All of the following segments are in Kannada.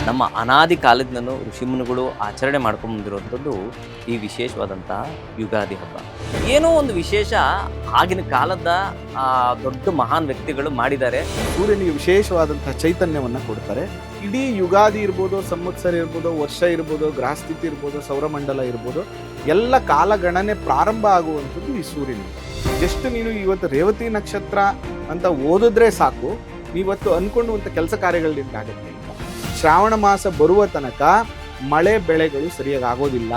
ನಮ್ಮ ಅನಾದಿ ಕಾಲದಿಂದನೂ ಋಷಿಮುನಿಗಳು ಆಚರಣೆ ಮಾಡ್ಕೊಂಡು ಬಂದಿರುವಂಥದ್ದು ಈ ವಿಶೇಷವಾದಂತಹ ಯುಗಾದಿ ಹಬ್ಬ. ಏನೋ ಒಂದು ವಿಶೇಷ ಆಗಿನ ಕಾಲದ ದೊಡ್ಡ ಮಹಾನ್ ವ್ಯಕ್ತಿಗಳು ಮಾಡಿದ್ದಾರೆ. ಸೂರ್ಯನಿಗೆ ವಿಶೇಷವಾದಂತಹ ಚೈತನ್ಯವನ್ನ ಕೊಡ್ತಾರೆ. ಇಡೀ ಯುಗಾದಿ ಇರ್ಬೋದು, ಸಂವತ್ಸರ ಇರ್ಬೋದು, ವರ್ಷ ಇರ್ಬೋದು, ಗ್ರಹಸ್ಥಿತಿ ಇರ್ಬೋದು, ಸೌರಮಂಡಲ ಇರ್ಬೋದು, ಎಲ್ಲ ಕಾಲಗಣನೆ ಪ್ರಾರಂಭ ಆಗುವಂಥದ್ದು ಈ ಸೂರ್ಯನಿಂದ. ಜಸ್ಟ್ ನೀನು ಇವತ್ತು ರೇವತಿ ನಕ್ಷತ್ರ ಅಂತ ಓದಿದ್ರೆ ಸಾಕು, ನೀವತ್ತು ಅನ್ಕೊಂಡುವಂಥ ಕೆಲಸ ಕಾರ್ಯಗಳಿಂದ ಆಗುತ್ತೆ. ಶ್ರಾವಣ ಮಾಸ ಬರುವ ತನಕ ಮಳೆ ಬೆಳೆಗಳು ಸರಿಯಾಗಿ ಆಗೋದಿಲ್ಲ.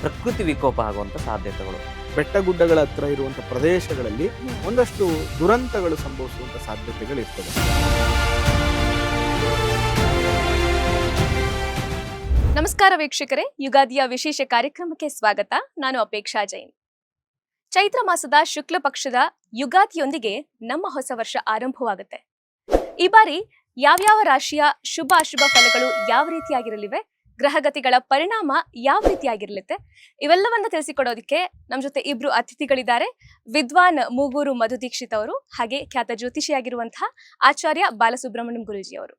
ಪ್ರಕೃತಿ ವಿಕೋಪ ಆಗುವಂಥ ಸಾಧ್ಯತೆಗಳು, ಬೆಟ್ಟ ಗುಡ್ಡಗಳ ಹತ್ರ ಇರುವಂಥ ಪ್ರದೇಶಗಳಲ್ಲಿ ಒಂದಷ್ಟು ದುರಂತಗಳು ಸಂಭವಿಸುವಂಥ ಸಾಧ್ಯತೆಗಳಿರ್ತದೆ. ನಮಸ್ಕಾರ ವೀಕ್ಷಕರೇ, ಯುಗಾದಿಯ ವಿಶೇಷ ಕಾರ್ಯಕ್ರಮಕ್ಕೆ ಸ್ವಾಗತ. ನಾನು ಅಪೇಕ್ಷಾ ಜೈನ್. ಚೈತ್ರ ಮಾಸದ ಶುಕ್ಲ ಪಕ್ಷದ ಯುಗಾದಿಯೊಂದಿಗೆ ನಮ್ಮ ಹೊಸ ವರ್ಷ ಆರಂಭವಾಗುತ್ತೆ. ಈ ಬಾರಿ ಯಾವ್ಯಾವ ರಾಶಿಯ ಶುಭ ಅಶುಭ ಫಲಗಳು ಯಾವ ರೀತಿಯಾಗಿರಲಿವೆ, ಗ್ರಹಗತಿಗಳ ಪರಿಣಾಮ ಯಾವ ರೀತಿಯಾಗಿರಲಿದೆ, ಇವೆಲ್ಲವನ್ನ ತಿಳಿಸಿಕೊಡೋದಕ್ಕೆ ನಮ್ಮ ಜೊತೆ ಇಬ್ರು ಅತಿಥಿಗಳಿದ್ದಾರೆ. ವಿದ್ವಾನ್ ಮೂಗೂರು ಮಧು ದೀಕ್ಷಿತ್ ಅವರು, ಹಾಗೆ ಖ್ಯಾತ ಜ್ಯೋತಿಷಿಯಾಗಿರುವಂತಹ ಆಚಾರ್ಯ ಬಾಲಸುಬ್ರಹ್ಮಣ್ಯಂ ಗುರೂಜಿ ಅವರು.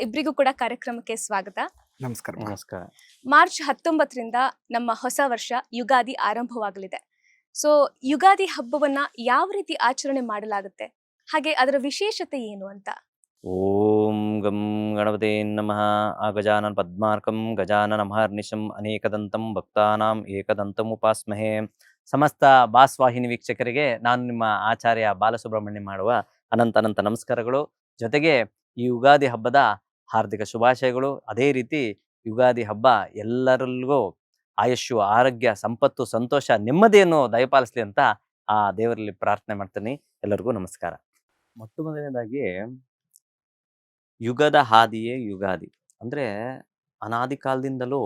ಇಬ್ಬರಿಗೂ ಕೂಡ ಕಾರ್ಯಕ್ರಮಕ್ಕೆ ಸ್ವಾಗತ. ನಮಸ್ಕಾರ. ನಮಸ್ಕಾರ. ಮಾರ್ಚ್ 19ರಿಂದ ನಮ್ಮ ಹೊಸ ವರ್ಷ ಯುಗಾದಿ ಆರಂಭವಾಗಲಿದೆ. ಸೊ ಯುಗಾದಿ ಹಬ್ಬವನ್ನ ಯಾವ ರೀತಿ ಆಚರಣೆ ಮಾಡಲಾಗುತ್ತೆ, ಹಾಗೆ ಅದರ ವಿಶೇಷತೆ ಏನು ಅಂತ? ಓಂ ಗಂ ಗಣಪತೆ ನಮಃ. ಗಜಾನನ ಪದ್ಮಾರ್ಕಂ ಗಜಾನನ ಮಹರ್ನಿಶಂ ಅನೇಕದಂತಂ ಭಕ್ತಾನಾಂ ಏಕದಂತಂ ಉಪಾಸ್ಮಹೇ. ಸಮಸ್ತ ಬಾಸ್ವಾಹಿನಿ ವೀಕ್ಷಕರಿಗೆ ನಾನು ನಿಮ್ಮ ಆಚಾರ್ಯ ಬಾಲಸುಬ್ರಹ್ಮಣ್ಯ ಮಾಡುವ ಅನಂತ ನಮಸ್ಕಾರಗಳು. ಜೊತೆಗೆ ಈ ಯುಗಾದಿ ಹಬ್ಬದ ಹಾರ್ದಿಕ ಶುಭಾಶಯಗಳು. ಅದೇ ರೀತಿ ಯುಗಾದಿ ಹಬ್ಬ ಎಲ್ಲರಿಗೂ ಆಯುಷ್ಯು, ಆರೋಗ್ಯ, ಸಂಪತ್ತು, ಸಂತೋಷ, ನೆಮ್ಮದಿಯನ್ನು ದಯಪಾಲಿಸ್ಲಿ ಅಂತ ಆ ದೇವರಲ್ಲಿ ಪ್ರಾರ್ಥನೆ ಮಾಡ್ತೀನಿ. ಎಲ್ಲರಿಗೂ ನಮಸ್ಕಾರ. ಮೊಟ್ಟ ಮೊದಲನೇದಾಗಿ ಯುಗದ ಹಾದಿಯೇ ಯುಗಾದಿ. ಅಂದ್ರೆ ಅನಾದಿ ಕಾಲದಿಂದಲೂ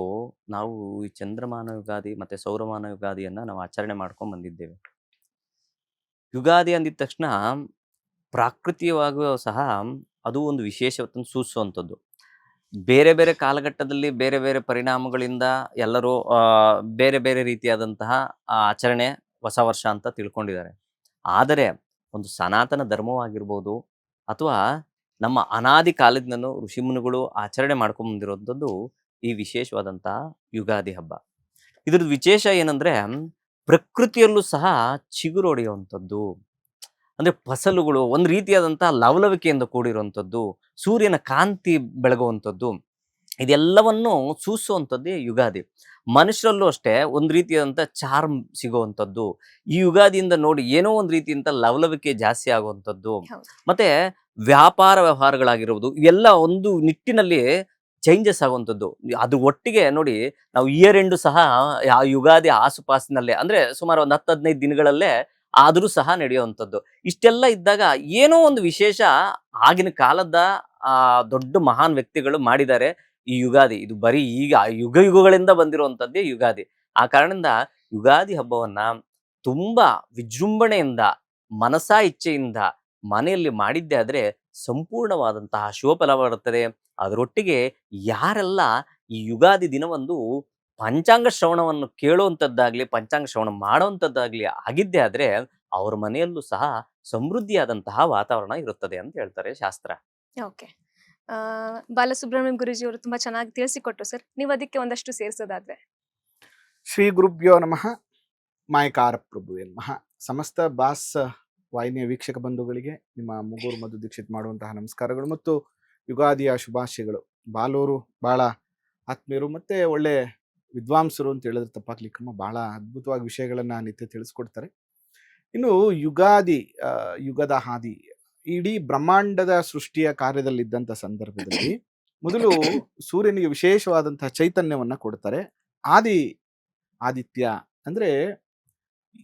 ನಾವು ಈ ಚಂದ್ರಮಾನ ಯುಗಾದಿ ಮತ್ತೆ ಸೌರಮಾನ ಯುಗಾದಿಯನ್ನ ನಾವು ಆಚರಣೆ ಮಾಡ್ಕೊಂಡು ಬಂದಿದ್ದೇವೆ. ಯುಗಾದಿ ಅಂದಿದ ತಕ್ಷಣ ಪ್ರಾಕೃತಿಕವಾಗಿಯೂ ಸಹ ಅದು ಒಂದು ವಿಶೇಷವನ್ನು ಸೂಚಿಸುವಂಥದ್ದು. ಬೇರೆ ಬೇರೆ ಕಾಲಘಟ್ಟದಲ್ಲಿ ಬೇರೆ ಬೇರೆ ಪರಿಣಾಮಗಳಿಂದ ಎಲ್ಲರೂ ಬೇರೆ ಬೇರೆ ರೀತಿಯಾದಂತಹ ಆಚರಣೆ ಹೊಸ ವರ್ಷ ಅಂತ ತಿಳ್ಕೊಂಡಿದ್ದಾರೆ. ಆದರೆ ಒಂದು ಸನಾತನ ಧರ್ಮವಾಗಿರ್ಬೋದು ಅಥವಾ ನಮ್ಮ ಅನಾದಿ ಕಾಲದಿಂದನೂ ಋಷಿಮುನಿಗಳು ಆಚರಣೆ ಮಾಡ್ಕೊಂಡು ಬಂದಿರುವಂಥದ್ದು ಈ ವಿಶೇಷವಾದಂತಹ ಯುಗಾದಿ ಹಬ್ಬ. ಇದ್ರದ್ದು ವಿಶೇಷ ಏನಂದ್ರೆ ಪ್ರಕೃತಿಯಲ್ಲೂ ಸಹ ಚಿಗುರೊಡೆಯುವಂಥದ್ದು. ಅಂದ್ರೆ ಫಸಲುಗಳು ಒಂದು ರೀತಿಯಾದಂತಹ ಲವಲವಿಕೆಯಿಂದ ಕೂಡಿರುವಂಥದ್ದು, ಸೂರ್ಯನ ಕಾಂತಿ ಬೆಳಗುವಂಥದ್ದು, ಇದೆಲ್ಲವನ್ನು ಸೂಚಿಸುವಂಥದ್ದೇ ಯುಗಾದಿ. ಮನುಷ್ಯರಲ್ಲೂ ಅಷ್ಟೇ ಒಂದು ರೀತಿಯಾದಂಥ ಚಾರ್ಮ್ ಸಿಗುವಂಥದ್ದು. ಈ ಯುಗಾದಿಯಿಂದ ನೋಡಿ ಏನೋ ಒಂದು ರೀತಿಯಿಂದ ಲವಲವಿಕೆ ಜಾಸ್ತಿ ಆಗುವಂಥದ್ದು, ಮತ್ತೆ ವ್ಯಾಪಾರ ವ್ಯವಹಾರಗಳಾಗಿರ್ಬೋದು, ಇವೆಲ್ಲ ಒಂದು ನಿಟ್ಟಿನಲ್ಲಿ ಚೇಂಜಸ್ ಆಗುವಂಥದ್ದು. ಅದು ಒಟ್ಟಿಗೆ ನೋಡಿ, ನಾವು ಇಯರ್ ಎಂಡು ಸಹ ಆ ಯುಗಾದಿ ಆಸುಪಾಸಿನಲ್ಲೇ, ಅಂದ್ರೆ ಸುಮಾರು ಒಂದು 10-15 ದಿನಗಳಲ್ಲೇ ಆದರೂ ಸಹ ನಡೆಯುವಂಥದ್ದು. ಇಷ್ಟೆಲ್ಲ ಇದ್ದಾಗ ಏನೋ ಒಂದು ವಿಶೇಷ ಆಗಿನ ಕಾಲದ ದೊಡ್ಡ ಮಹಾನ್ ವ್ಯಕ್ತಿಗಳು ಮಾಡಿದ್ದಾರೆ ಈ ಯುಗಾದಿ. ಇದು ಬರೀ ಈಗ ಯುಗಗಳಿಂದ ಬಂದಿರುವಂಥದ್ದೇ ಯುಗಾದಿ. ಆ ಕಾರಣದಿಂದ ಯುಗಾದಿ ಹಬ್ಬವನ್ನ ತುಂಬಾ ವಿಜೃಂಭಣೆಯಿಂದ, ಮನಸಾ ಇಚ್ಛೆಯಿಂದ ಮನೆಯಲ್ಲಿ ಮಾಡಿದ್ದೆ ಆದ್ರೆ ಸಂಪೂರ್ಣವಾದಂತಹ ಶುಭಫಲ ಬರುತ್ತದೆ. ಅದರೊಟ್ಟಿಗೆ ಯಾರೆಲ್ಲ ಈ ಯುಗಾದಿ ದಿನವೊಂದು ಪಂಚಾಂಗ ಶ್ರವಣವನ್ನು ಕೇಳುವಂಥದ್ದಾಗ್ಲಿ, ಪಂಚಾಂಗ ಶ್ರವಣ ಮಾಡುವಂಥದ್ದಾಗ್ಲಿ ಆಗಿದ್ದೆ ಆದ್ರೆ ಅವ್ರ ಮನೆಯಲ್ಲೂ ಸಹ ಸಮೃದ್ಧಿಯಾದಂತಹ ವಾತಾವರಣ ಇರುತ್ತದೆ ಅಂತ ಹೇಳ್ತಾರೆ ಶಾಸ್ತ್ರ. ಓಕೆ, ಬಾಲಸುಬ್ರಹ್ಮಣ್ಯಂ ಗುರೂಜಿ ಅವರು ತುಂಬಾ ಚೆನ್ನಾಗಿ ತಿಳಿಸಿಕೊಟ್ರು ಸರ್. ನೀವು ಅದಕ್ಕೆ ಒಂದಷ್ಟು ಸೇರಿಸೋದಾದ್ರೆ? ಶ್ರೀ ಗುರುಭ್ಯೋ ನಮಃ. ಮಾಯಕಾರ ಪ್ರಭುವೇ ನಮಃ. ಸಮಸ್ತ ಬಾಸ್ ವಾಹಿನಿಯ ವೀಕ್ಷಕ ಬಂಧುಗಳಿಗೆ ನಿಮ್ಮ ಮೂಗೂರು ಮಧು ದೀಕ್ಷಿತ್ ಮಾಡುವಂತಹ ನಮಸ್ಕಾರಗಳು ಮತ್ತು ಯುಗಾದಿಯ ಶುಭಾಶಯಗಳು. ಬಾಲೂರು ಬಹಳ ಆತ್ಮೀಯರು ಮತ್ತೆ ಒಳ್ಳೆ ವಿದ್ವಾಂಸರು ಅಂತ ಹೇಳಿದ್ರೆ ತಪ್ಪಾಗ್ಲಿಕ್ಕಮ್ಮ, ಬಹಳ ಅದ್ಭುತವಾಗಿ ವಿಷಯಗಳನ್ನ ನಿತ್ಯ ತಿಳಿಸ್ಕೊಡ್ತಾರೆ. ಇನ್ನು ಯುಗಾದಿ, ಯುಗದ ಹಾದಿ, ಇಡೀ ಬ್ರಹ್ಮಾಂಡದ ಸೃಷ್ಟಿಯ ಕಾರ್ಯದಲ್ಲಿದ್ದಂಥ ಸಂದರ್ಭದಲ್ಲಿ ಮೊದಲು ಸೂರ್ಯನಿಗೆ ವಿಶೇಷವಾದಂತಹ ಚೈತನ್ಯವನ್ನ ಕೊಡ್ತಾರೆ. ಆದಿತ್ಯ ಅಂದ್ರೆ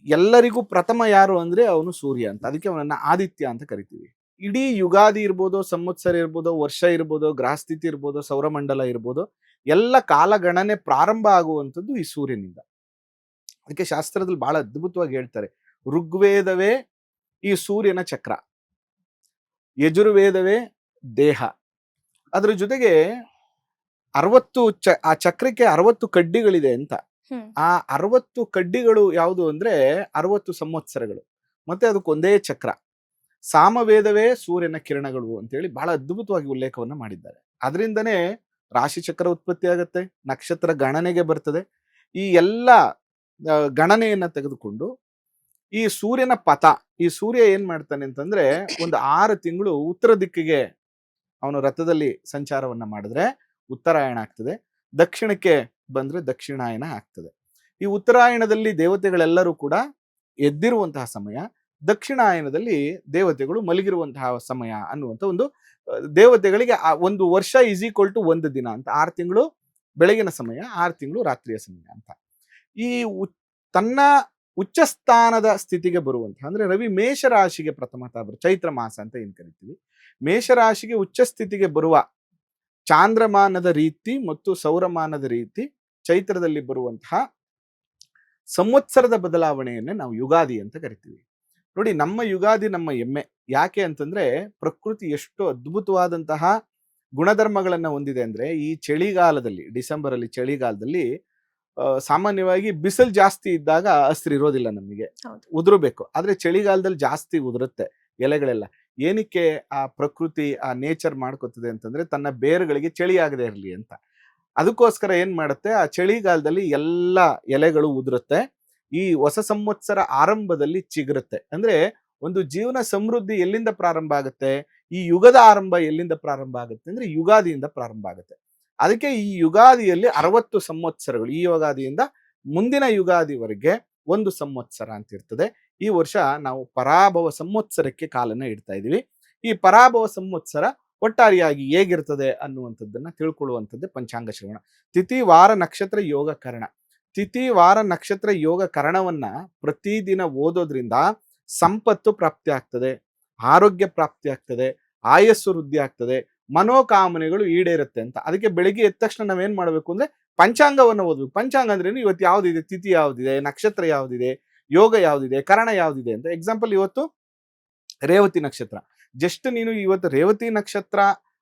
ಎಲ್ಲರಿಗೂ ಪ್ರಥಮ ಯಾರು ಅಂದ್ರೆ ಅವನು ಸೂರ್ಯ ಅಂತ, ಅದಕ್ಕೆ ಅವನನ್ನ ಆದಿತ್ಯ ಅಂತ ಕರಿತೀವಿ. ಇಡೀ ಯುಗಾದಿ ಇರ್ಬೋದು, ಸಂವತ್ಸರ ಇರ್ಬೋದು, ವರ್ಷ ಇರ್ಬೋದು, ಗ್ರಹಸ್ಥಿತಿ ಇರ್ಬೋದು, ಸೌರಮಂಡಲ ಇರ್ಬೋದು, ಎಲ್ಲ ಕಾಲಗಣನೆ ಪ್ರಾರಂಭ ಆಗುವಂಥದ್ದು ಈ ಸೂರ್ಯನಿಂದ. ಅದಕ್ಕೆ ಶಾಸ್ತ್ರದಲ್ಲಿ ಬಹಳ ಅದ್ಭುತವಾಗಿ ಹೇಳ್ತಾರೆ, ಋಗ್ವೇದವೇ ಈ ಸೂರ್ಯನ ಚಕ್ರ, ಯಜುರ್ವೇದವೇ ದೇಹ. ಅದ್ರ ಜೊತೆಗೆ 60 ಆ ಚಕ್ರಕ್ಕೆ 60 ಕಡ್ಡಿಗಳಿದೆ ಅಂತ. ಆ 60 ಕಡ್ಡಿಗಳು ಯಾವುದು ಅಂದ್ರೆ 60 ಸಂವತ್ಸರಗಳು, ಮತ್ತೆ ಅದಕ್ಕೊಂದೇ ಚಕ್ರ. ಸಾಮವೇದವೇ ಸೂರ್ಯನ ಕಿರಣಗಳು ಅಂತೇಳಿ ಬಹಳ ಅದ್ಭುತವಾಗಿ ಉಲ್ಲೇಖವನ್ನ ಮಾಡಿದ್ದಾರೆ. ಅದರಿಂದನೇ ರಾಶಿ ಚಕ್ರ ಉತ್ಪತ್ತಿ ಆಗುತ್ತೆ, ನಕ್ಷತ್ರ ಗಣನೆಗೆ ಬರ್ತದೆ. ಈ ಎಲ್ಲ ಗಣನೆಯನ್ನ ತೆಗೆದುಕೊಂಡು ಈ ಸೂರ್ಯನ ಪಥ, ಈ ಸೂರ್ಯ ಏನ್ ಮಾಡ್ತಾನೆ ಅಂತಂದ್ರೆ ಒಂದು 6 ತಿಂಗಳು ಉತ್ತರ ದಿಕ್ಕಿಗೆ ಅವನು ರಥದಲ್ಲಿ ಸಂಚಾರವನ್ನ ಮಾಡಿದ್ರೆ ಉತ್ತರಾಯಣ ಆಗ್ತದೆ, ದಕ್ಷಿಣಕ್ಕೆ ಬಂದ್ರೆ ದಕ್ಷಿಣಾಯನ ಆಗ್ತದೆ. ಈ ಉತ್ತರಾಯಣದಲ್ಲಿ ದೇವತೆಗಳೆಲ್ಲರೂ ಕೂಡ ಎದ್ದಿರುವಂತಹ ಸಮಯ, ದಕ್ಷಿಣಾಯನದಲ್ಲಿ ದೇವತೆಗಳು ಮಲಗಿರುವಂತಹ ಸಮಯ ಅನ್ನುವಂಥ ಒಂದು ದೇವತೆಗಳಿಗೆ ಒಂದು ವರ್ಷ ಈಸ್ ಈಕ್ವಲ್ ಟು 1 ದಿನ ಅಂತ. 6 ತಿಂಗಳು ಬೆಳಗಿನ ಸಮಯ, 6 ತಿಂಗಳು ರಾತ್ರಿಯ ಸಮಯ ಅಂತ. ಈ ತನ್ನ ಉಚ್ಚ ಸ್ಥಾನದ ಸ್ಥಿತಿಗೆ ಬರುವಂತಹ, ಅಂದ್ರೆ ರವಿ ಮೇಷರಾಶಿಗೆ ಪ್ರಥಮ ಚೈತ್ರ ಮಾಸ ಅಂತ ಏನ್ ಕರಿತೀವಿ, ಮೇಷರಾಶಿಗೆ ಉಚ್ಚ ಸ್ಥಿತಿಗೆ ಬರುವ ಚಾಂದ್ರಮಾನದ ರೀತಿ ಮತ್ತು ಸೌರಮಾನದ ರೀತಿ ಚೈತ್ರದಲ್ಲಿ ಬರುವಂತಹ ಸಂವತ್ಸರದ ಬದಲಾವಣೆಯನ್ನೇ ನಾವು ಯುಗಾದಿ ಅಂತ ಕರಿತೀವಿ. ನೋಡಿ, ನಮ್ಮ ಯುಗಾದಿ ನಮ್ಮ ಹೆಮ್ಮೆ. ಯಾಕೆ ಅಂತಂದ್ರೆ ಪ್ರಕೃತಿ ಎಷ್ಟು ಅದ್ಭುತವಾದಂತಹ ಗುಣಧರ್ಮಗಳನ್ನ ಹೊಂದಿದೆ ಅಂದ್ರೆ, ಈ ಚಳಿಗಾಲದಲ್ಲಿ, ಡಿಸೆಂಬರ್ ಅಲ್ಲಿ ಚಳಿಗಾಲದಲ್ಲಿ ಸಾಮಾನ್ಯವಾಗಿ ಬಿಸಿಲು ಜಾಸ್ತಿ ಇದ್ದಾಗ ಹಸಿರು ಇರೋದಿಲ್ಲ, ನಮಗೆ ಉದುರಬೇಕು. ಆದ್ರೆ ಚಳಿಗಾಲದಲ್ಲಿ ಜಾಸ್ತಿ ಉದುರುತ್ತೆ ಎಲೆಗಳೆಲ್ಲ. ಏನಕ್ಕೆ ಆ ಪ್ರಕೃತಿ, ಆ ನೇಚರ್ ಮಾಡ್ಕೊತದೆ ಅಂತಂದ್ರೆ ತನ್ನ ಬೇರುಗಳಿಗೆ ಚಳಿ ಆಗದೆ ಇರಲಿ ಅಂತ. ಅದಕ್ಕೋಸ್ಕರ ಏನ್ ಮಾಡುತ್ತೆ, ಆ ಚಳಿಗಾಲದಲ್ಲಿ ಎಲ್ಲ ಎಲೆಗಳು ಉದುರುತ್ತೆ, ಈ ಹೊಸ ಸಂವತ್ಸರ ಆರಂಭದಲ್ಲಿ ಚಿಗುರುತ್ತೆ. ಅಂದ್ರೆ ಒಂದು ಜೀವನ ಸಮೃದ್ಧಿ ಎಲ್ಲಿಂದ ಪ್ರಾರಂಭ ಆಗುತ್ತೆ, ಈ ಯುಗದ ಆರಂಭ ಎಲ್ಲಿಂದ ಪ್ರಾರಂಭ ಆಗುತ್ತೆ ಅಂದ್ರೆ ಯುಗಾದಿಯಿಂದ ಪ್ರಾರಂಭ ಆಗುತ್ತೆ. ಅದಕ್ಕೆ ಈ ಯುಗಾದಿಯಲ್ಲಿ 60 ಸಂವತ್ಸರಗಳು, ಈ ಯುಗಾದಿಯಿಂದ ಮುಂದಿನ ಯುಗಾದಿವರೆಗೆ 1 ಸಂವತ್ಸರ ಅಂತ ಇರ್ತದೆ. ಈ ವರ್ಷ ನಾವು ಪರಾಭವ ಸಂವತ್ಸರಕ್ಕೆ ಕಾಲನ್ನ ಇಡ್ತಾ ಇದೀವಿ. ಈ ಪರಾಭವ ಸಂವತ್ಸರ ಒಟ್ಟಾರೆಯಾಗಿ ಹೇಗಿರ್ತದೆ ಅನ್ನುವಂಥದ್ದನ್ನ ತಿಳ್ಕೊಳ್ಳುವಂಥದ್ದೇ ಪಂಚಾಂಗ ಶ್ರವಣ. ತಿಥಿ ವಾರ ನಕ್ಷತ್ರ ಯೋಗ ಕರಣ. ತಿಥಿ ವಾರ ನಕ್ಷತ್ರ ಯೋಗ ಕರಣವನ್ನ ಪ್ರತಿದಿನ ಓದೋದ್ರಿಂದ ಸಂಪತ್ತು ಪ್ರಾಪ್ತಿ ಆಗ್ತದೆ, ಆರೋಗ್ಯ ಪ್ರಾಪ್ತಿ ಆಗ್ತದೆ, ಆಯಸ್ಸು ವೃದ್ಧಿ ಆಗ್ತದೆ, ಮನೋಕಾಮನೆಗಳು ಈಡೇರುತ್ತೆ ಅಂತ. ಅದಕ್ಕೆ ಬೆಳಿಗ್ಗೆ ಎದ್ದ ತಕ್ಷಣ ನಾವೇನ್ ಮಾಡ್ಬೇಕು ಅಂದ್ರೆ ಪಂಚಾಂಗವನ್ನು ಓದ್ಬೇಕು. ಪಂಚಾಂಗ ಅಂದ್ರೇನು, ಇವತ್ತು ಯಾವ್ದಿದೆ, ತಿಥಿ ಯಾವ್ದಿದೆ, ನಕ್ಷತ್ರ ಯಾವ್ದಿದೆ, ಯೋಗ ಯಾವ್ದಿದೆ, ಕರಣ ಯಾವ್ದಿದೆ ಅಂತ. ಎಕ್ಸಾಂಪಲ್, ಇವತ್ತು ರೇವತಿ ನಕ್ಷತ್ರ. ಜಸ್ಟ್ ನೀನು ಇವತ್ತು ರೇವತಿ ನಕ್ಷತ್ರ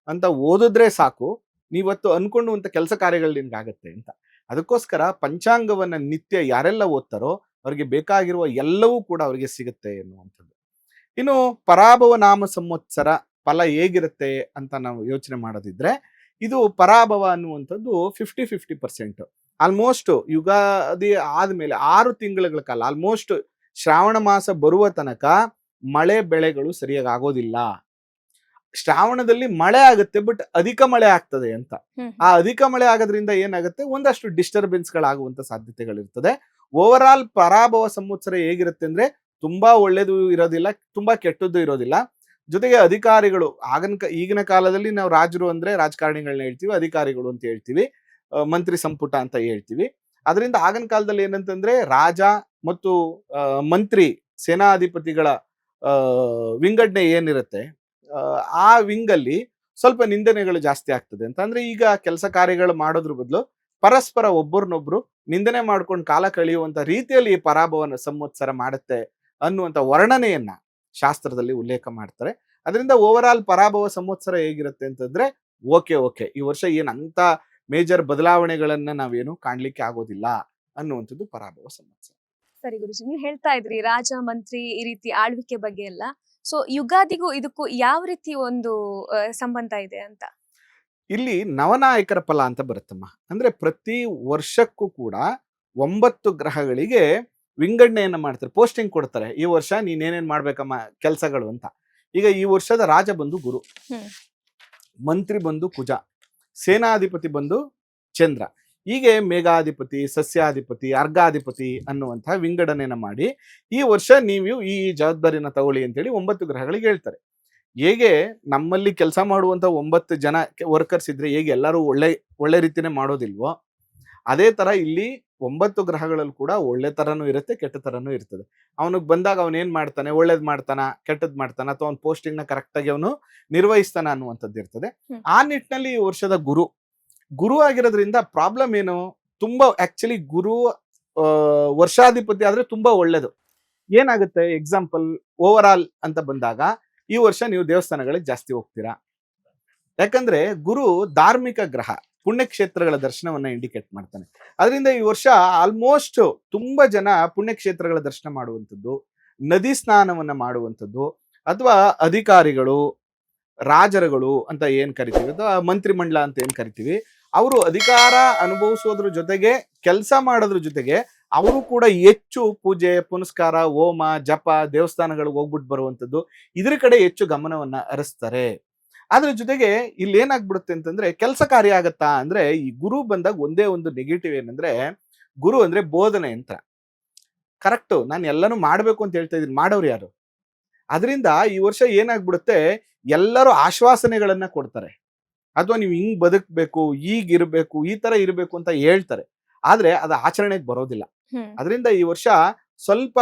ಅಂತ ಓದಿದ್ರೆ ಸಾಕು, ನೀವತ್ತು ಅನ್ಕೊಂಡುವಂತ ಕೆಲಸ ಕಾರ್ಯಗಳು ನಿನ್ಗಾಗತ್ತೆ ಅಂತ. ಅದಕ್ಕೋಸ್ಕರ ಪಂಚಾಂಗವನ್ನ ನಿತ್ಯ ಯಾರೆಲ್ಲ ಓದ್ತಾರೋ ಅವ್ರಿಗೆ ಬೇಕಾಗಿರುವ ಎಲ್ಲವೂ ಕೂಡ ಅವರಿಗೆ ಸಿಗುತ್ತೆ ಎನ್ನುವಂಥದ್ದು. ಇನ್ನು ಪರಾಭವ ನಾಮ ಸಂವತ್ಸರ ಫಲ ಹೇಗಿರುತ್ತೆ ಅಂತ ನಾವು ಯೋಚನೆ ಮಾಡೋದಿದ್ರೆ, ಇದು ಪರಾಭವ ಅನ್ನುವಂಥದ್ದು 50-50%. ಆಲ್ಮೋಸ್ಟ್ ಯುಗಾದಿ ಆದ್ಮೇಲೆ 6 ತಿಂಗಳ ಕಾಲ, ಆಲ್ಮೋಸ್ಟ್ ಶ್ರಾವಣ ಮಾಸ ಬರುವ ತನಕ ಮಳೆ ಬೆಳೆಗಳು ಸರಿಯಾಗಿ ಆಗೋದಿಲ್ಲ. ಶ್ರಾವಣದಲ್ಲಿ ಮಳೆ ಆಗುತ್ತೆ, ಬಟ್ ಅಧಿಕ ಮಳೆ ಆಗ್ತದೆ ಅಂತ. ಆ ಅಧಿಕ ಮಳೆ ಆಗೋದ್ರಿಂದ ಏನಾಗುತ್ತೆ, ಒಂದಷ್ಟು ಡಿಸ್ಟರ್ಬೆನ್ಸ್ ಗಳಾಗುವಂತ ಸಾಧ್ಯತೆಗಳಿರ್ತದೆ. ಓವರ್ ಆಲ್ ಪರಾಭವ ಸಂವತ್ಸರ ಹೇಗಿರುತ್ತೆ ಅಂದ್ರೆ, ತುಂಬಾ ಒಳ್ಳೇದು ಇರೋದಿಲ್ಲ, ತುಂಬಾ ಕೆಟ್ಟದ್ದು ಇರೋದಿಲ್ಲ. ಜೊತೆಗೆ ಅಧಿಕಾರಿಗಳು, ಈಗಿನ ಕಾಲದಲ್ಲಿ ನಾವು ರಾಜರು ಅಂದ್ರೆ ರಾಜಕಾರಣಿಗಳನ್ನ ಹೇಳ್ತೀವಿ, ಅಧಿಕಾರಿಗಳು ಅಂತ ಹೇಳ್ತೀವಿ, ಮಂತ್ರಿ ಸಂಪುಟ ಅಂತ ಹೇಳ್ತೀವಿ. ಅದರಿಂದ ಆಗಿನ ಕಾಲದಲ್ಲಿ ಏನಂತಂದ್ರೆ ರಾಜ ಮತ್ತು ಮಂತ್ರಿ ಸೇನಾಧಿಪತಿಗಳ ವಿಂಗಡಣೆ ಏನಿರುತ್ತೆ, ಆ ವಿಂಗಲ್ಲಿ ಸ್ವಲ್ಪ ನಿಂದನೆಗಳು ಜಾಸ್ತಿ ಆಗ್ತದೆ ಅಂತ. ಅಂದ್ರೆ ಈಗ ಕೆಲಸ ಕಾರ್ಯಗಳು ಮಾಡೋದ್ರ ಬದಲು ಪರಸ್ಪರ ಒಬ್ಬರನ್ನೊಬ್ರು ನಿಂದನೆ ಮಾಡ್ಕೊಂಡು ಕಾಲ ಕಳೆಯುವಂತ ರೀತಿಯಲ್ಲಿ ಈ ಪರಾಭವನ ಸಂವತ್ಸರ ಮಾಡುತ್ತೆ ಅನ್ನುವಂತ ವರ್ಣನೆಯನ್ನ ಶಾಸ್ತ್ರದಲ್ಲಿ ಉಲ್ಲೇಖ ಮಾಡ್ತಾರೆ. ಅದರಿಂದ ಓವರ್ ಆಲ್ ಪರಾಭವ ಸಂವತ್ಸರ ಹೇಗಿರುತ್ತೆ ಅಂತಂದ್ರೆ, ಓಕೆ ಈ ವರ್ಷ ಏನಂತ ಮೇಜರ್ ಬದಲಾವಣೆಗಳನ್ನ ನಾವೇನು ಕಾಣ್ಲಿಕ್ಕೆ ಆಗೋದಿಲ್ಲ ಅನ್ನುವಂಥದ್ದು ಪರಾಭವ ಸಂವತ್ಸರ. ಸರಿ ಗುರುಜಿ, ನೀವು ಹೇಳ್ತಾ ಇದ್ರಿ ರಾಜ ಮಂತ್ರಿ ಈ ರೀತಿ ಆಳ್ವಿಕೆ ಬಗ್ಗೆ ಎಲ್ಲ. ಸೊ ಯುಗಾದಿಗೂ ಇದಕ್ಕೂ ಯಾವ ರೀತಿ ಒಂದು ಸಂಬಂಧ ಇದೆ ಅಂತ? ಇಲ್ಲಿ ನವನಾಯಕರ ಫಲ ಅಂತ ಬರುತ್ತಮ್ಮ. ಅಂದ್ರೆ ಪ್ರತಿ ವರ್ಷಕ್ಕೂ ಕೂಡ 9 ಗ್ರಹಗಳಿಗೆ ವಿಂಗಡಣೆಯನ್ನ ಮಾಡ್ತಾರೆ, ಪೋಸ್ಟಿಂಗ್ ಕೊಡ್ತಾರೆ. ಈ ವರ್ಷ ನೀನೇನೇನ್ ಮಾಡ್ಬೇಕಮ್ಮ ಕೆಲಸಗಳು ಅಂತ. ಈಗ ಈ ವರ್ಷದ ರಾಜ ಬಂದು ಗುರು, ಮಂತ್ರಿ ಬಂದು ಕುಜ, ಸೇನಾಧಿಪತಿ ಬಂದು ಚಂದ್ರ, ಹೀಗೆ ಮೇಘಾಧಿಪತಿ, ಸಸ್ಯಾಧಿಪತಿ, ಅರ್ಘಾಧಿಪತಿ ಅನ್ನುವಂತಹ ವಿಂಗಡಣೆಯನ್ನ ಮಾಡಿ ಈ ವರ್ಷ ನೀವು ಈ ಜವಾಬ್ದಾರಿನ ತಗೊಳ್ಳಿ ಅಂತೇಳಿ 9 ಗ್ರಹಗಳಿಗೆ ಹೇಳ್ತಾರೆ. ಹೇಗೆ ನಮ್ಮಲ್ಲಿ ಕೆಲಸ ಮಾಡುವಂತ 9 ಜನ ವರ್ಕರ್ಸ್ ಇದ್ರೆ ಹೇಗೆ ಎಲ್ಲರೂ ಒಳ್ಳೆ ರೀತಿನೇ ಮಾಡೋದಿಲ್ವೋ, ಅದೇ ತರ ಇಲ್ಲಿ 9 ಗ್ರಹಗಳಲ್ಲಿ ಕೂಡ ಒಳ್ಳೆ ತರನೂ ಇರುತ್ತೆ, ಕೆಟ್ಟ ತರನೂ ಇರ್ತದೆ. ಅವನಿಗೆ ಬಂದಾಗ ಅವನ್ ಏನ್ ಮಾಡ್ತಾನೆ, ಒಳ್ಳೇದ್ ಮಾಡ್ತಾನ, ಕೆಟ್ಟದ್ ಮಾಡ್ತಾನ, ಅಥವಾ ಅವ್ನ ಪೋಸ್ಟಿಂಗ್ ನ ಕರೆಕ್ಟ್ ಆಗಿ ಅವನು ನಿರ್ವಹಿಸ್ತಾನ ಅನ್ನುವಂಥದ್ದು ಇರ್ತದೆ. ಆ ನಿಟ್ಟಿನಲ್ಲಿ ಈ ವರ್ಷದ ಗುರು ಆಗಿರೋದ್ರಿಂದ ಪ್ರಾಬ್ಲಮ್ ಏನು, ತುಂಬಾ ಆಕ್ಚುಲಿ ಗುರು ವರ್ಷಾಧಿಪತಿ ಆದ್ರೆ ತುಂಬಾ ಒಳ್ಳೇದು. ಏನಾಗುತ್ತೆ, ಎಕ್ಸಾಂಪಲ್ ಓವರ್ ಆಲ್ ಅಂತ ಬಂದಾಗ ಈ ವರ್ಷ ನೀವು ದೇವಸ್ಥಾನಗಳಿಗೆ ಜಾಸ್ತಿ ಹೋಗ್ತೀರಾ. ಯಾಕಂದ್ರೆ ಗುರು ಧಾರ್ಮಿಕ ಗ್ರಹ, ಪುಣ್ಯಕ್ಷೇತ್ರಗಳ ದರ್ಶನವನ್ನ ಇಂಡಿಕೇಟ್ ಮಾಡ್ತಾನೆ. ಅದರಿಂದ ಈ ವರ್ಷ ಆಲ್ಮೋಸ್ಟ್ ತುಂಬಾ ಜನ ಪುಣ್ಯಕ್ಷೇತ್ರಗಳ ದರ್ಶನ ಮಾಡುವಂಥದ್ದು, ನದಿ ಸ್ನಾನವನ್ನ ಮಾಡುವಂಥದ್ದು, ಅಥವಾ ಅಧಿಕಾರಿಗಳು, ರಾಜರುಗಳು ಅಂತ ಏನ್ ಕರಿತೀವಿ, ಅಥವಾ ಮಂತ್ರಿಮಂಡಲ ಅಂತ ಏನ್ ಕರಿತೀವಿ, ಅವರು ಅಧಿಕಾರ ಅನುಭವಿಸೋದ್ರ ಜೊತೆಗೆ ಕೆಲಸ ಮಾಡೋದ್ರ ಜೊತೆಗೆ ಅವರು ಕೂಡ ಹೆಚ್ಚು ಪೂಜೆ ಪುನಸ್ಕಾರ ಹೋಮ ಜಪ ದೇವಸ್ಥಾನಗಳಿಗೆ ಹೋಗ್ಬಿಟ್ಟು ಬರುವಂತದ್ದು ಇದ್ರ ಕಡೆ ಹೆಚ್ಚು ಗಮನವನ್ನ ಹರಿಸ್ತಾರೆ. ಅದ್ರ ಜೊತೆಗೆ ಇಲ್ಲಿ ಏನಾಗ್ಬಿಡುತ್ತೆ ಅಂತಂದ್ರೆ ಕೆಲಸ ಕಾರ್ಯ ಆಗತ್ತಾ ಅಂದ್ರೆ ಈ ಗುರು ಬಂದಾಗ ಒಂದೇ ಒಂದು ನೆಗೆಟಿವ್ ಏನಂದ್ರೆ ಗುರು ಅಂದ್ರೆ ಬೋಧನೆ ಯಂತ್ರ. ಕರೆಕ್ಟು, ನಾನು ಎಲ್ಲಾನು ಮಾಡ್ಬೇಕು ಅಂತ ಹೇಳ್ತಾ ಇದೀನಿ, ಮಾಡೋರು ಯಾರು? ಅದರಿಂದ ಈ ವರ್ಷ ಏನಾಗ್ಬಿಡುತ್ತೆ, ಎಲ್ಲರೂ ಆಶ್ವಾಸನೆಗಳನ್ನ ಕೊಡ್ತಾರೆ, ಅಥವಾ ನೀವು ಹಿಂಗ್ ಬದುಕ್ಬೇಕು, ಈಗಿರ್ಬೇಕು, ಈ ತರ ಇರ್ಬೇಕು ಅಂತ ಹೇಳ್ತಾರೆ, ಆದ್ರೆ ಅದು ಆಚರಣೆಗೆ ಬರೋದಿಲ್ಲ. ಅದರಿಂದ ಈ ವರ್ಷ ಸ್ವಲ್ಪ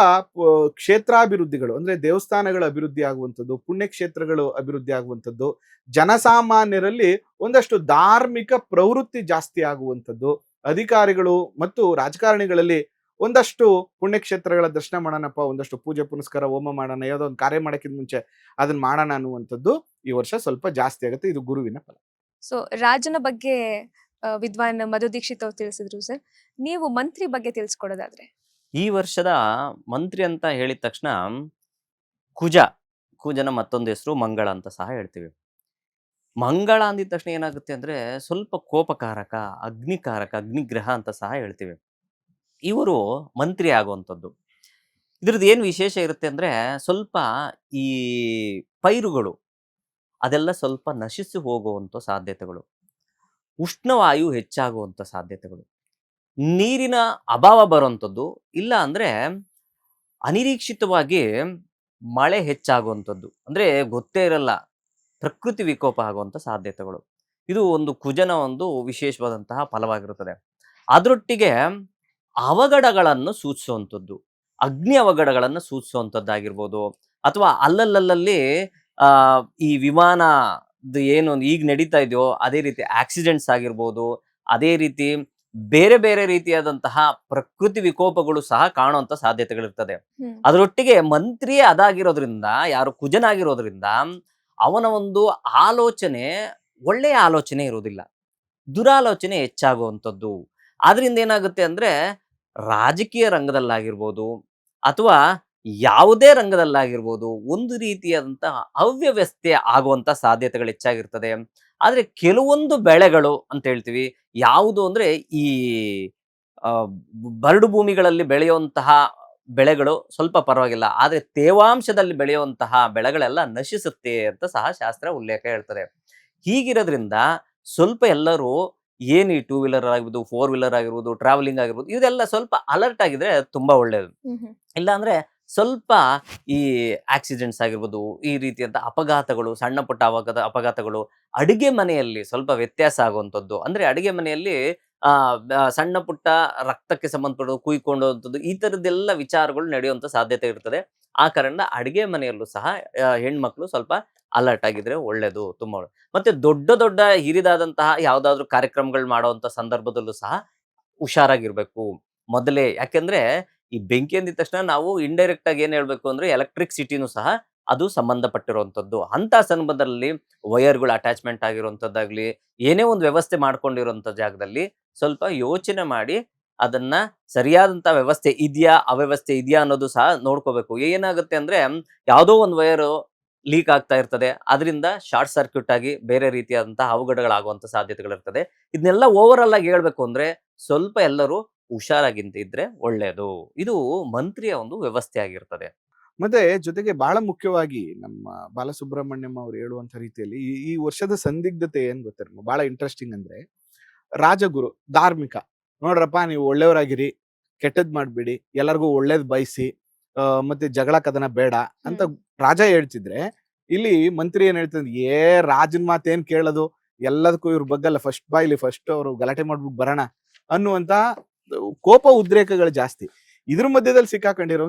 ಕ್ಷೇತ್ರಾಭಿವೃದ್ಧಿಗಳು ಅಂದ್ರೆ ದೇವಸ್ಥಾನಗಳ ಅಭಿವೃದ್ಧಿ ಆಗುವಂಥದ್ದು, ಪುಣ್ಯಕ್ಷೇತ್ರಗಳು ಅಭಿವೃದ್ಧಿ ಆಗುವಂಥದ್ದು, ಜನಸಾಮಾನ್ಯರಲ್ಲಿ ಒಂದಷ್ಟು ಧಾರ್ಮಿಕ ಪ್ರವೃತ್ತಿ ಜಾಸ್ತಿ ಆಗುವಂಥದ್ದು, ಅಧಿಕಾರಿಗಳು ಮತ್ತು ರಾಜಕಾರಣಿಗಳಲ್ಲಿ ಒಂದಷ್ಟು ಪುಣ್ಯಕ್ಷೇತ್ರಗಳ ದರ್ಶನ ಮಾಡೋಣಪ್ಪ, ಒಂದಷ್ಟು ಪೂಜೆ ಪುನಸ್ಕಾರ ಹೋಮ ಮಾಡೋಣ, ಯಾವುದೋ ಒಂದು ಕಾರ್ಯ ಮಾಡೋಕ್ಕಿಂತ ಮುಂಚೆ ಅದನ್ನ ಮಾಡೋಣ ಅನ್ನುವಂಥದ್ದು ಈ ವರ್ಷ ಸ್ವಲ್ಪ ಜಾಸ್ತಿ ಆಗುತ್ತೆ. ಇದು ಗುರುವಿನ ಫಲ. ಸೊ ರಾಜನ ಬಗ್ಗೆ ವಿದ್ವಾನ್ ಮಧು ದೀಕ್ಷಿತ್ ಅವ್ರು ತಿಳಿಸಿದ್ರು ಸರ್. ನೀವು ಮಂತ್ರಿ ಬಗ್ಗೆ ತಿಳಿಸ್ಕೊಡೋದಾದ್ರೆ? ಈ ವರ್ಷದ ಮಂತ್ರಿ ಅಂತ ಹೇಳಿದ ತಕ್ಷಣ ಕುಜನ ಮತ್ತೊಂದು ಹೆಸರು ಮಂಗಳ ಅಂತ ಸಹ ಹೇಳ್ತೀವಿ. ಮಂಗಳ ಅಂದಿದ ತಕ್ಷಣ ಏನಾಗುತ್ತೆ ಅಂದ್ರೆ ಸ್ವಲ್ಪ ಕೋಪಕಾರಕ, ಅಗ್ನಿಕಾರಕ, ಅಗ್ನಿಗ್ರಹ ಅಂತ ಸಹ ಹೇಳ್ತೀವಿ. ಇವರು ಮಂತ್ರಿ ಆಗುವಂಥದ್ದು. ಇದ್ರದ್ದು ಏನು ವಿಶೇಷ ಇರುತ್ತೆ ಅಂದ್ರೆ ಸ್ವಲ್ಪ ಈ ಪೈರುಗಳು ಅದೆಲ್ಲ ಸ್ವಲ್ಪ ನಶಿಸಿ ಹೋಗುವಂಥ ಸಾಧ್ಯತೆಗಳು, ಉಷ್ಣವಾಯು ಹೆಚ್ಚಾಗುವಂಥ ಸಾಧ್ಯತೆಗಳು, ನೀರಿನ ಅಭಾವ ಬರುವಂಥದ್ದು, ಇಲ್ಲ ಅಂದ್ರೆ ಅನಿರೀಕ್ಷಿತವಾಗಿ ಮಳೆ ಹೆಚ್ಚಾಗುವಂಥದ್ದು, ಅಂದ್ರೆ ಗೊತ್ತೇ ಇರಲ್ಲ ಪ್ರಕೃತಿ ವಿಕೋಪ ಆಗುವಂಥ ಸಾಧ್ಯತೆಗಳು. ಇದು ಒಂದು ಕುಜನ ಒಂದು ವಿಶೇಷವಾದಂತಹ ಫಲವಾಗಿರುತ್ತದೆ. ಅದರೊಟ್ಟಿಗೆ ಅವಘಡಗಳನ್ನು ಸೂಚಿಸುವಂಥದ್ದು, ಅಗ್ನಿ ಅವಘಡಗಳನ್ನು ಸೂಚಿಸುವಂಥದ್ದಾಗಿರ್ಬೋದು, ಅಥವಾ ಅಲ್ಲಲ್ಲಿ ಈ ವಿಮಾನದ ಏನು ಈಗ ನಡೀತಾ ಇದೆಯೋ ಅದೇ ರೀತಿ ಆಕ್ಸಿಡೆಂಟ್ಸ್ ಆಗಿರ್ಬೋದು, ಅದೇ ರೀತಿ ಬೇರೆ ಬೇರೆ ರೀತಿಯಾದಂತಹ ಪ್ರಕೃತಿ ವಿಕೋಪಗಳು ಸಹ ಕಾಣುವಂತ ಸಾಧ್ಯತೆಗಳಿರ್ತದೆ. ಅದರೊಟ್ಟಿಗೆ ಮಂತ್ರಿಯೇ ಅದಾಗಿರೋದ್ರಿಂದ, ಯಾರು ಕುಜನಾಗಿರೋದ್ರಿಂದ ಅವನ ಒಂದು ಆಲೋಚನೆ ಒಳ್ಳೆಯ ಆಲೋಚನೆ ಇರೋದಿಲ್ಲ, ದುರಾಲೋಚನೆ ಹೆಚ್ಚಾಗುವಂಥದ್ದು. ಆದ್ರಿಂದ ಏನಾಗುತ್ತೆ ಅಂದ್ರೆ ರಾಜಕೀಯ ರಂಗದಲ್ಲಾಗಿರ್ಬೋದು ಅಥವಾ ಯಾವುದೇ ರಂಗದಲ್ಲಾಗಿರ್ಬೋದು ಒಂದು ರೀತಿಯಾದಂತಹ ಅವ್ಯವಸ್ಥೆ ಆಗುವಂತ ಸಾಧ್ಯತೆಗಳು ಹೆಚ್ಚಾಗಿರ್ತದೆ. ಆದ್ರೆ ಕೆಲವೊಂದು ಬೆಳೆಗಳು ಅಂತ ಹೇಳ್ತೀವಿ, ಯಾವುದು ಅಂದ್ರೆ ಈ ಬರಡು ಭೂಮಿಗಳಲ್ಲಿ ಬೆಳೆಯುವಂತಹ ಬೆಳೆಗಳು ಸ್ವಲ್ಪ ಪರವಾಗಿಲ್ಲ, ಆದ್ರೆ ತೇವಾಂಶದಲ್ಲಿ ಬೆಳೆಯುವಂತಹ ಬೆಳೆಗಳೆಲ್ಲ ನಶಿಸುತ್ತೆ ಅಂತ ಸಹ ಶಾಸ್ತ್ರ ಉಲ್ಲೇಖ ಹೇಳ್ತದೆ. ಹೀಗಿರೋದ್ರಿಂದ ಸ್ವಲ್ಪ ಎಲ್ಲರೂ ಏನು ಈ 2 ವೀಲರ್ ಆಗಿರ್ಬೋದು, 4 ವೀಲರ್ ಆಗಿರ್ಬೋದು, ಟ್ರಾವೆಲಿಂಗ್ ಆಗಿರ್ಬೋದು, ಇದೆಲ್ಲ ಸ್ವಲ್ಪ ಅಲರ್ಟ್ ಆಗಿದ್ರೆ ತುಂಬಾ ಒಳ್ಳೇದು. ಇಲ್ಲ ಅಂದ್ರೆ ಸ್ವಲ್ಪ ಈ ಆಕ್ಸಿಡೆಂಟ್ಸ್ ಆಗಿರ್ಬೋದು, ಈ ರೀತಿಯಂತ ಅಪಘಾತಗಳು, ಸಣ್ಣ ಪುಟ್ಟ ಅಪಘಾತಗಳು, ಅಡಿಗೆ ಮನೆಯಲ್ಲಿ ಸ್ವಲ್ಪ ವ್ಯತ್ಯಾಸ ಆಗುವಂಥದ್ದು, ಅಂದ್ರೆ ಅಡಿಗೆ ಮನೆಯಲ್ಲಿ ಸಣ್ಣ ಪುಟ್ಟ ರಕ್ತಕ್ಕೆ ಸಂಬಂಧಪಟ್ಟದ್ದು ಕುಯ್ಕೊಂಡಂಥದ್ದು, ಈ ತರದ್ದೆಲ್ಲ ವಿಚಾರಗಳು ನಡೆಯುವಂತ ಸಾಧ್ಯತೆ ಇರ್ತದೆ. ಆ ಕಾರಣ ಅಡಿಗೆ ಮನೆಯಲ್ಲೂ ಸಹ ಹೆಣ್ಮಕ್ಳು ಸ್ವಲ್ಪ ಅಲರ್ಟ್ ಆಗಿದ್ರೆ ಒಳ್ಳೇದು, ತುಂಬಾ ಒಳ್ಳೆ. ಮತ್ತೆ ದೊಡ್ಡ ದೊಡ್ಡ ಹಿರಿದಾದಂತಹ ಯಾವ್ದಾದ್ರು ಕಾರ್ಯಕ್ರಮಗಳು ಮಾಡುವಂತ ಸಂದರ್ಭದಲ್ಲೂ ಸಹ ಹುಷಾರಾಗಿರ್ಬೇಕು ಮೊದಲೇ. ಯಾಕೆಂದ್ರೆ ಈ ಬೆಂಕಿ ಅಂದಿದ ತಕ್ಷಣ ನಾವು ಇಂಡೈರೆಕ್ಟ್ ಆಗಿ ಏನ್ ಹೇಳ್ಬೇಕು ಅಂದ್ರೆ ಎಲೆಕ್ಟ್ರಿಸಿಟಿನೂ ಸಹ ಅದು ಸಂಬಂಧಪಟ್ಟಿರುವಂತದ್ದು. ಅಂತ ಸಂದರ್ಭದಲ್ಲಿ ವೈರ್ಗಳು ಅಟ್ಯಾಚ್ಮೆಂಟ್ ಆಗಿರುವಂತದ್ದಾಗ್ಲಿ, ಏನೇ ಒಂದು ವ್ಯವಸ್ಥೆ ಮಾಡ್ಕೊಂಡಿರುವಂತ ಜಾಗದಲ್ಲಿ ಸ್ವಲ್ಪ ಯೋಚನೆ ಮಾಡಿ ಅದನ್ನ ಸರಿಯಾದಂತ ವ್ಯವಸ್ಥೆ ಇದೆಯಾ, ಅವ್ಯವಸ್ಥೆ ಇದೆಯಾ ಅನ್ನೋದು ಸಹ ನೋಡ್ಕೋಬೇಕು. ಏನಾಗುತ್ತೆ ಅಂದ್ರೆ ಯಾವುದೋ ಒಂದು ವೈರ್ ಲೀಕ್ ಆಗ್ತಾ ಇರ್ತದೆ, ಅದರಿಂದ ಶಾರ್ಟ್ ಸರ್ಕ್ಯೂಟ್ ಆಗಿ ಬೇರೆ ರೀತಿಯಾದಂತಹ ಅವಘಡಗಳಾಗುವಂತ ಸಾಧ್ಯತೆಗಳಿರ್ತದೆ. ಇದನ್ನೆಲ್ಲ ಓವರ್ ಆಲ್ ಆಗಿ ಹೇಳ್ಬೇಕು ಅಂದ್ರೆ ಸ್ವಲ್ಪ ಎಲ್ಲರೂ ಹುಷಾರಾಗಿಂತ ಇದ್ರೆ ಒಳ್ಳೇದು. ಇದು ಮಂತ್ರಿಯ ಒಂದು ವ್ಯವಸ್ಥೆ ಆಗಿರ್ತದೆ. ಮತ್ತೆ ಜೊತೆಗೆ ಬಹಳ ಮುಖ್ಯವಾಗಿ ನಮ್ಮ ಬಾಲಸುಬ್ರಹ್ಮಣ್ಯಂ ಅವ್ರು ಹೇಳುವಂತ ರೀತಿಯಲ್ಲಿ ಈ ವರ್ಷದ ಸಂದಿಗ್ಧತೆ ಏನ್ ಗೊತ್ತಿರ ಬಹಳ ಇಂಟ್ರೆಸ್ಟಿಂಗ್ ಅಂದ್ರೆ, ರಾಜಗುರು ಧಾರ್ಮಿಕ ನೋಡ್ರಪ್ಪ, ನೀವು ಒಳ್ಳೆಯವರಾಗಿರಿ, ಕೆಟ್ಟದ್ ಮಾಡ್ಬೇಡಿ, ಎಲ್ಲರಿಗೂ ಒಳ್ಳೇದ್ ಬಯಸಿ, ಮತ್ತೆ ಜಗಳ ಕದನ ಬೇಡ ಅಂತ ರಾಜ ಹೇಳ್ತಿದ್ರೆ, ಇಲ್ಲಿ ಮಂತ್ರಿ ಏನ್ ಹೇಳ್ತಿದ್ರೆ, ರಾಜನ್ ಮಾತೇನ್ ಕೇಳೋದು, ಎಲ್ಲದಕ್ಕೂ ಇವ್ರ ಬಗ್ಗಲ್ಲ, ಫಸ್ಟ್ ಬಾಯ್ಲಿ ಫಸ್ಟ್ ಅವರು ಗಲಾಟೆ ಮಾಡ್ಬಿಟ್ಟು ಬರೋಣ ಅನ್ನುವಂತ ಕೋಪ ಉದ್ರೇಕಗಳು ಜಾಸ್ತಿ. ಇದ್ರ ಮಧ್ಯದಲ್ಲಿ ಸಿಕ್ಕಾಕೊಂಡಿರೋ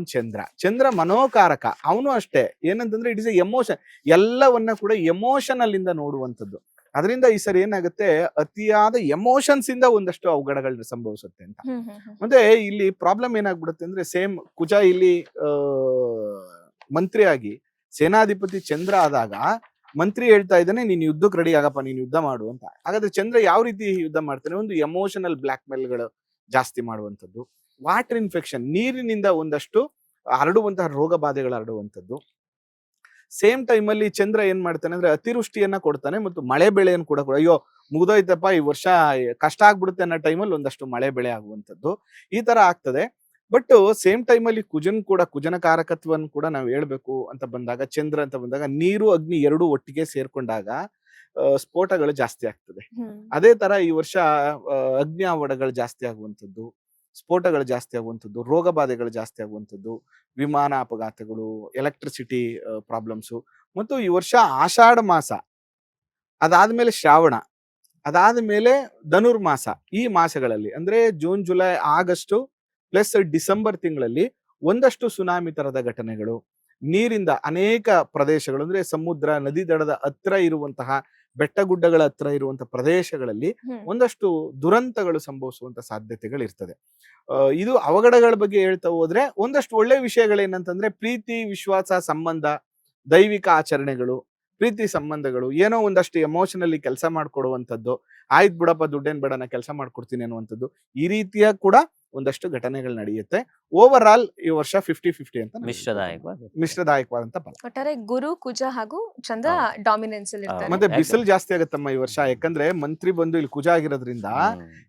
ಚಂದ್ರ ಮನೋಕಾರಕ. ಅವನು ಅಷ್ಟೇ, ಏನಂತಂದ್ರೆ ಇಟ್ ಇಸ್ ಎ ಎಮೋಷನ್, ಎಲ್ಲವನ್ನ ಕೂಡ ಎಮೋಷನಲ್ ಇಂದ ನೋಡುವಂಥದ್ದು. ಅದರಿಂದ ಈ ಸರಿ ಏನಾಗುತ್ತೆ, ಅತಿಯಾದ ಎಮೋಷನ್ಸ್ ಇಂದ ಒಂದಷ್ಟು ಅವಘಡಗಳು ಸಂಭವಿಸುತ್ತೆ ಅಂತ. ಮತ್ತೆ ಇಲ್ಲಿ ಪ್ರಾಬ್ಲಮ್ ಏನಾಗ್ಬಿಡುತ್ತೆ ಅಂದ್ರೆ, ಸೇಮ್ ಕುಜ ಇಲ್ಲಿ ಮಂತ್ರಿ ಆಗಿ ಸೇನಾಧಿಪತಿ ಚಂದ್ರ ಆದಾಗ ಮಂತ್ರಿ ಹೇಳ್ತಾ ಇದ್ದಾನೆ, ನೀನ್ ಯುದ್ಧಕ್ಕೆ ರೆಡಿ ಆಗಪ್ಪ, ನೀನ್ ಯುದ್ಧ ಮಾಡು ಅಂತ. ಹಾಗಾದ್ರೆ ಚಂದ್ರ ಯಾವ ರೀತಿ ಯುದ್ಧ ಮಾಡ್ತಾನೆ, ಒಂದು ಎಮೋಷನಲ್ ಬ್ಲಾಕ್ ಮೇಲ್ಗಳು ಜಾಸ್ತಿ ಮಾಡುವಂಥದ್ದು, ವಾಟರ್ ಇನ್ಫೆಕ್ಷನ್, ನೀರಿನಿಂದ ಒಂದಷ್ಟು ಹರಡುವಂತಹ ರೋಗ ಬಾಧೆಗಳು ಹರಡುವಂಥದ್ದು, ಸೇಮ್ ಟೈಮಲ್ಲಿ ಚಂದ್ರ ಏನ್ ಮಾಡ್ತಾನೆ ಅಂದ್ರೆ ಅತಿವೃಷ್ಟಿಯನ್ನ ಕೊಡ್ತಾನೆ ಮತ್ತು ಮಳೆ ಬೆಳೆಯನ್ನು ಕೂಡ ಅಯ್ಯೋ ಮುಗ್ದೋಯ್ತಪ್ಪ ಈ ವರ್ಷ ಕಷ್ಟ ಆಗ್ಬಿಡುತ್ತೆ ಅನ್ನೋ ಟೈಮಲ್ಲಿ ಒಂದಷ್ಟು ಮಳೆ ಬೆಳೆ ಆಗುವಂಥದ್ದು ಈ ತರ ಆಗ್ತದೆ. ಬಟ್ ಸೇಮ್ ಟೈಮಲ್ಲಿ ಕುಜನ ಕಾರಕತ್ವವನ್ನು ಕೂಡ ನಾವು ಹೇಳ್ಬೇಕು ಅಂತ ಬಂದಾಗ, ಚಂದ್ರ ಅಂತ ಬಂದಾಗ ನೀರು ಅಗ್ನಿ ಎರಡೂ ಒಟ್ಟಿಗೆ ಸೇರ್ಕೊಂಡಾಗ ಸ್ಫೋಟಗಳು ಜಾಸ್ತಿ ಆಗ್ತದೆ. ಅದೇ ತರ ಈ ವರ್ಷ ಅಗ್ನಿ ಅವಘಡಗಳು ಜಾಸ್ತಿ ಆಗುವಂಥದ್ದು, ಸ್ಫೋಟಗಳು ಜಾಸ್ತಿ ಆಗುವಂಥದ್ದು, ರೋಗ ಬಾಧೆಗಳು ಜಾಸ್ತಿ ಆಗುವಂಥದ್ದು, ವಿಮಾನ ಅಪಘಾತಗಳು, ಎಲೆಕ್ಟ್ರಿಸಿಟಿ ಪ್ರಾಬ್ಲಮ್ಸು. ಮತ್ತು ಈ ವರ್ಷ ಆಷಾಢ ಮಾಸ, ಅದಾದ್ಮೇಲೆ ಶ್ರಾವಣ, ಅದಾದ್ಮೇಲೆ ಧನುರ್ಮಾಸ, ಈ ಮಾಸಗಳಲ್ಲಿ ಅಂದ್ರೆ June, July, August plus December ತಿಂಗಳಲ್ಲಿ ಒಂದಷ್ಟು ಸುನಾಮಿ ತರದ ಘಟನೆಗಳು, ನೀರಿಂದ ಅನೇಕ ಪ್ರದೇಶಗಳು ಅಂದ್ರೆ ಸಮುದ್ರ, ನದಿ ದಡದ ಹತ್ರ ಇರುವಂತಹ, ಬೆಟ್ಟ ಗುಡ್ಡಗಳ ಹತ್ರ ಇರುವಂತಹ ಪ್ರದೇಶಗಳಲ್ಲಿ ಒಂದಷ್ಟು ದುರಂತಗಳು ಸಂಭವಿಸುವಂತ ಸಾಧ್ಯತೆಗಳು ಇರ್ತದೆ. ಇದು ಅವಘಡಗಳ ಬಗ್ಗೆ ಹೇಳ್ತಾ ಹೋದ್ರೆ ಒಂದಷ್ಟು ಒಳ್ಳೆ ವಿಷಯಗಳೇನಂತಂದ್ರೆ ಪ್ರೀತಿ, ವಿಶ್ವಾಸ, ಸಂಬಂಧ, ದೈವಿಕ ಆಚರಣೆಗಳು, ಪ್ರೀತಿ ಸಂಬಂಧಗಳು, ಏನೋ ಒಂದಷ್ಟು ಎಮೋಷನಲ್ಲಿ ಕೆಲಸ ಮಾಡ್ಕೊಡುವಂಥದ್ದು, ಆಯ್ತು ಬಿಡಪ್ಪ ದುಡ್ಡೇನ್ ಬೇಡ ನಾ ಕೆಲಸ ಮಾಡ್ಕೊಡ್ತೀನಿ ಅನ್ನುವಂಥದ್ದು, ಈ ರೀತಿಯ ಕೂಡ ಒಂದಷ್ಟು ಘಟನೆಗಳು ನಡೆಯುತ್ತೆ. ಓವರ್ ಆಲ್ ಈ ವರ್ಷ 50-50 ಅಂತ ಮಿಶ್ರದಾಯಕವಾದಂತ ಫಲ. ಒಟ್ಟಾರೆ ಗುರು, ಕುಜ ಹಾಗೂ ಚಂದ್ರ ಡಾಮಿನೆನ್ಸ್ ಅಲ್ಲಿ ಇರ್ತಾರೆ. ಮತ್ತೆ ಬಿಸಿಲು ಜಾಸ್ತಿ ಆಗತ್ತಮ್ಮ ಈ ವರ್ಷ, ಯಾಕಂದ್ರೆ ಮಂತ್ರಿ ಬಂದು ಇಲ್ಲಿ ಕುಜ ಆಗಿರೋದ್ರಿಂದ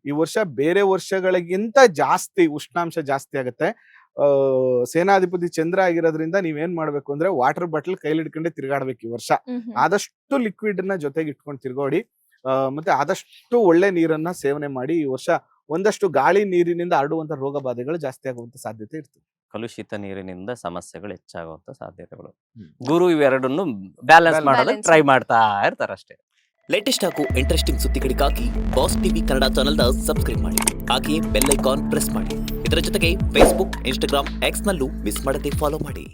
ಈ ವರ್ಷ ಬೇರೆ ವರ್ಷಗಳಿಗಿಂತ ಜಾಸ್ತಿ ಉಷ್ಣಾಂಶ ಜಾಸ್ತಿ ಆಗತ್ತೆ. ಸೇನಾಧಿಪತಿ ಚಂದ್ರ ಆಗಿರೋದ್ರಿಂದ ನೀವೇನ್ ಮಾಡ್ಬೇಕು ಅಂದ್ರೆ ವಾಟರ್ ಬಾಟಲ್ ಕೈಲಿ ಹಿಡ್ಕೊಂಡೆ ತಿರ್ಗಾಡ್ಬೇಕು ಈ ವರ್ಷ. ಆದಷ್ಟು ಲಿಕ್ವಿಡ್ ನ ಜೊತೆಗೆ ಇಟ್ಕೊಂಡು ತಿರ್ಗಾಡಿ, ಮತ್ತೆ ಆದಷ್ಟು ಒಳ್ಳೆ ನೀರನ್ನ ಸೇವನೆ ಮಾಡಿ. ಈ ವರ್ಷ ಒಂದಷ್ಟು ಗಾಳಿ ನೀರಿನಿಂದ ಹರಡುವಂತ ರೋಗ ಬಾಧೆಗಳು ಜಾಸ್ತಿ ಆಗುವಂತ ಸಾಧ್ಯತೆ ಇರ್ತದೆ. ಕಲುಷಿತ ನೀರಿನಿಂದ ಸಮಸ್ಯೆಗಳು ಹೆಚ್ಚಾಗುವಂತ ಸಾಧ್ಯತೆಗಳು. ಗುರು ಇವೆರಡನ್ನು ಬ್ಯಾಲೆನ್ಸ್ ಮಾಡಲು ಟ್ರೈ ಮಾಡ್ತಾ ಇರ್ತಾರೆ ಅಷ್ಟೇ. ಲೇಟೆಸ್ಟ್ ಹಾಗೂ ಇಂಟ್ರೆಸ್ಟಿಂಗ್ ಸುದ್ದಿಗಳಿಗಾಗಿ ಬಾಸ್ ಟಿವಿ ಕನ್ನಡ ಚಾನೆಲ್ನ ಸಬ್ಸ್ಕ್ರೈಬ್ ಮಾಡಿ, ಹಾಗೆಯೇ ಬೆಲ್ ಐಕಾನ್ ಪ್ರೆಸ್ ಮಾಡಿ. ಇದರ ಜೊತೆಗೆ ಫೇಸ್ಬುಕ್, ಇನ್ಸ್ಟಾಗ್ರಾಮ್, ಎಕ್ಸ್ ನಲ್ಲೂ ಮಿಸ್ ಮಾಡದೆ ಫಾಲೋ ಮಾಡಿ.